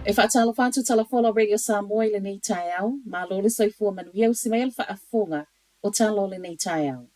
E whaatalo whātu talafola Radio Samoa le nei tai au, ma lo le soifua manuia usi mai alfa afonga o talo le nei tai au.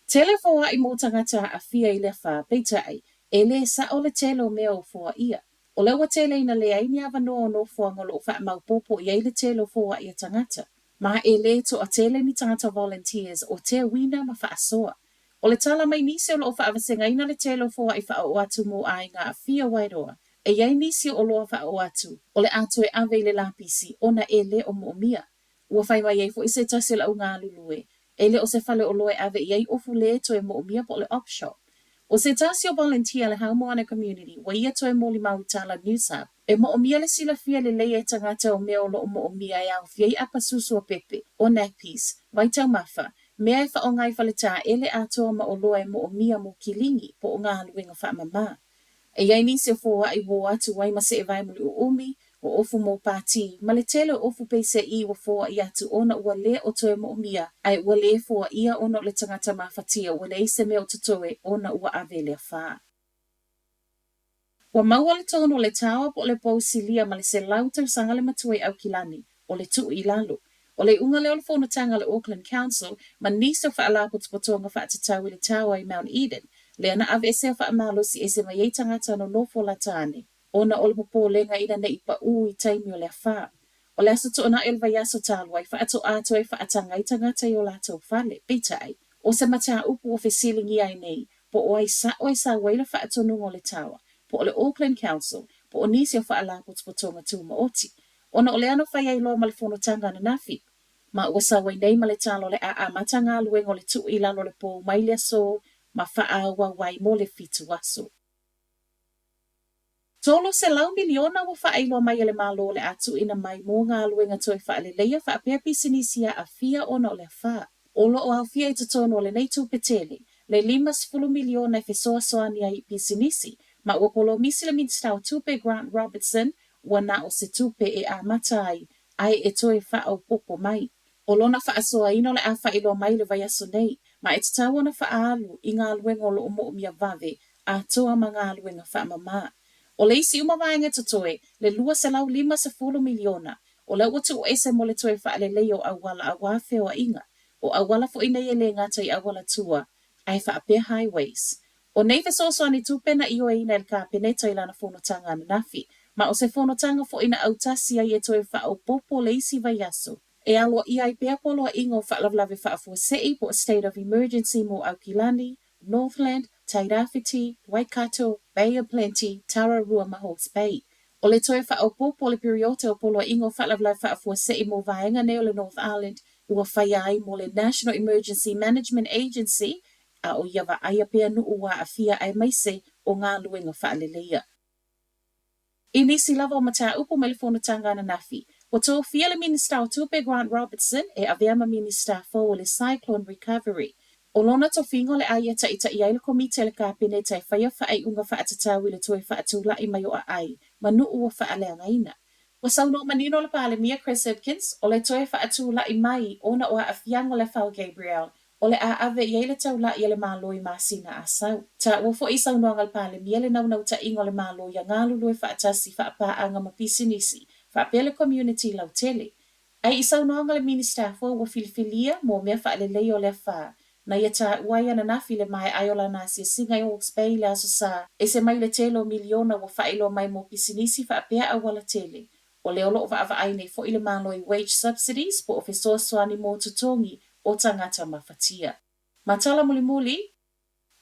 Tele foa I mo tangata a fia I le wha peitai, e le sa o le tele o mea o foa ia. O lewa tele ina le aini ava no no foa ngolo o wha maupopo I le tele o foa ia tangata. Ma e le to a tele ni tangata volunteers o te wina ma wha asoa. O le tala mai nisi o lo wha avasenga ina le tele o foa I wha o atu mo ai ngā a fia wairoa. E iai nisi o loa wha o atu, o le atu e ave le lapisi, ona e le o moomia. Ua whai mai ei fo I se tasi la o ngā lulue. E le o se fale o loe ave iai ofu le to e moomia po le op shop. O se tasi o volunteer le haumoana community, wa ia to e moli mautala News Hub. E moomia le sila fia le lei e tangata o mea o lo o moomia e au fiei apa susu o pepe, o nappies, vai tau mafa, mea e wha o ngai faleta e le atoa ma o loa e moomia mo kilingi po o ngā luenga wha mama. E iai nisi o fōa I wō atu wai ma se e vai muli o umi, o ofu mō pāti, ma le tele o ofu peise I o fōa I atu ona ua le o toe mo umia, ai ua le fōa ia ona o le tangata mawhatia, ua le ise mea o tutoe ona ua ave le whā. Ua maua le tono le tawa po le pausilia ma le se lautau sanga le matuai au kilani, o le tuu I lalo. O le unga leo le whonatanga le Auckland Council, ma niso wha alapo tupotonga wha atatau I le tawa I Mount Eden, le ana ave ese wha amalosi ese mai ei tangata no lofo la tāne. Ona o le popo lenga ina ne ipa ui taimi o le wha. O le aso to ona elva yaso talwai wha ato ato e wha atanga I tangata I o lato whale, peitai. O se mata upu o fesilingi ai nei, po o ai sa waila wha ato nungo le tawa, po o le Auckland Council, po o nisi o wha alapo tupotonga tūma oti. Ona o le ano whai ai loa ma le whonotanga na nafi. Ma ua sa wai nei ma le talo le a matanga luengo le tu I lalo le po mai le so, ma whaawa wai mo le fitu aso. Tolo se lau miliona wa whaeilua mai ele malo le atu ina mai mo ngā luenga toi whaaleleia whaapea pisinisia a fia ona o le wha. Olo o au fia I tatono le nei tūpetele, le 5 miliona I fesoa soani ai pisinisi, ma ua polo misi le minstau tupe Grant Robertson, ua na o se tupe e a matai, ai e toi wha au popo mai. Olona wha asoa ino le a whaeilua mai le vai aso nei, ma e tatau ona wha alu I ngā luenga o lo mo umia vave, a toa ma ngā luenga wha mama. O le isi umawaenga totoe, le 2.5 miliona, o le watu o ese mo le toe wha ale leo awala a wafeo a inga, o awala fo ina ye le ngata I awala tua, ai wha apea highways. O nei fesoso ani tupena I o ina el ka peneta I lana whonotanga ana nafi, ma o se whonotanga fo ina autasi ai e toe wha au popo le isi vai aso. E aloa I ai pea polo a ingo whaalavlawe whaafua po a state of emergency mo Aukilani, Northland, Tairāwhiti, Waikato, Bay of Plenty, Tararua ma Hawke's Bay. O le toe whaaupopo le periote o polo a ingo whaalavlawe whaafua mo vaenga neo le North Island, ua whaiai mo le National Emergency Management Agency, a o iawa aia pea nuu wa a fia ai maise o ngā luenga whaaleleia. I nisi lava o mata upo me le whonotanga na nafi, o tō fia le Minister o tupe Grant Robertson e aveama Minister fo o le Cyclone Recovery. O lona to fingo le aia ta ita ia le komite le kāpene tai whaia whaai unga whaatatau I le toi whaatula I mai o a ai, ma nuu ua whaalea ina. Wa sauno manino le pāle Mia Chris Hipkins, o le toi whaatula I mai ona o a fiango le Fau Gabriel, o le a ave ia le taula ia le māloi māsina a sau. Ta ua fo I sauno angal pāle Mia le naunau ta ingo le māloi a ngālu lue whaatasi whaapāanga ma pisinisi, whaapele community lau tele. Ai I sauno angal le minister fo wa filifilia mo mea whaalelei o le wha. Na ia ta uaia na nafi le mai aiola na si singa I Hawke's Bay le aso sa, e se mai le telo miliona wa whaelo mai mo pisinisi whaapea awala tele. O le olo o whaava aine fo I le māloi wage subsidies po o fesoa soani mo tutongi o tangata mawhatia. Matala muli muli,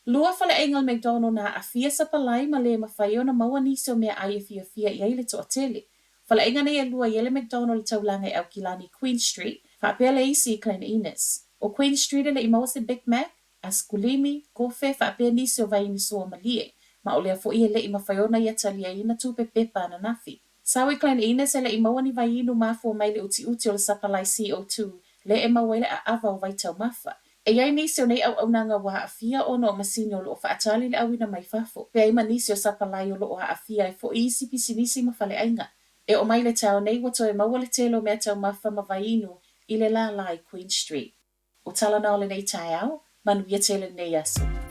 lua fale engal McDonald na a fia sa palai ma le mawhaio na maua nisi o mea aia fia I aile to a tele. Fale enga nei lua yele McDonald taulanga I Aukilani Queen Street, whaapea le isi Klein Ines. O Queen Street le I se Big Mac, a skulimi, kofe, whaapea nisi o vaini sua malie, ma o lea fo I le I mawhaiona I atalia ina tupe pepa na nafi. Sawi Klein Ines le I maua ni vainu mafo mai le uti o le sapalai CO2, le e mawele a ava o vaitau mafa. E iai nisi o nei au nanga wa a fia ono o masini o loo whaatali le awina mai fafo. Pea ima nisi o sapalai o loo a fia e fo isi pisinisi mawhale ainga. E o mai le tau nei wato e maua le telo mea tau mafa mawainu I le la lai Queen Street. O tala na o le nei tai au, manuia tele nei aso.